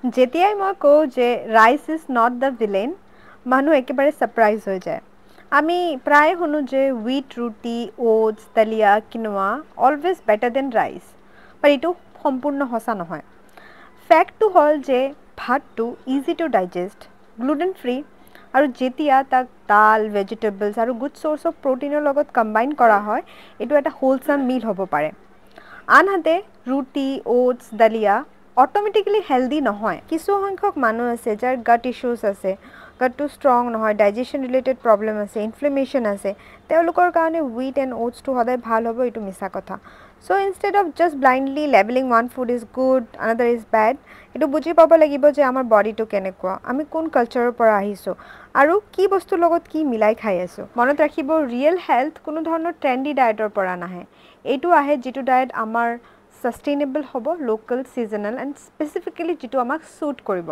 যেতিয়াই মই কওঁ যে rice is not the villain, মানুহ একেবাৰে ছাৰপ্ৰাইজ হৈ যায়। আমি প্ৰায় শুনো যে হুইট ৰুটি, অ'টছ, দালিয়া, কিনোৱা অলৱেজ বেটাৰ দেন ৰাইচ, বাট এইটো সম্পূৰ্ণ সঁচা নহয়। ফেক্টটো হ'ল যে ভাতটো easy to digest, gluten free, আৰু যেতিয়া তাক ডাল, ভেজিটেবলছ আৰু গুড চ'ৰ্চ অফ প্ৰ'টিনৰ লগত কম্বাইন কৰা হয়, এইটো এটা হোলচাম মিল হ'ব পাৰে। আনহাতে ৰুটি, অ'টছ, দালিয়া অট'মেটিকেলি হেল্ডি নহয়। কিছু সংখ্যক মানুহ আছে যাৰ গাট ইছ্যুজ আছে, গাটটো ষ্ট্ৰং নহয়, ডাইজেশ্যন ৰিলেটেড প্ৰব্লেম আছে, ইনফ্লেমেশ্যন আছে, তেওঁলোকৰ কাৰণে হুইট এণ্ড অ'টছটো সদায় ভাল হ'ব, এইটো মিছা কথা। So' instead of just blindly labelling one food is good, another is bad, এইটো বুজি পাব লাগিব যে আমাৰ বডিটো কেনেকুৱা, আমি কোন কালচাৰৰ পৰা আহিছোঁ, আৰু কি বস্তুৰ লগত কি মিলাই খাই আছোঁ। মনত ৰাখিব, ৰিয়েল হেল্থ কোনো ধৰণৰ ট্ৰেণ্ডি ডায়েটৰ পৰা নাহে। এইটো আহে যিটো ডায়েট আমাৰ ছাষ্টেইনেবল হ'ব, লোকেল, ছিজনেল এণ্ড স্পেচিফিকেলি যিটো আমাক ছুট কৰিব।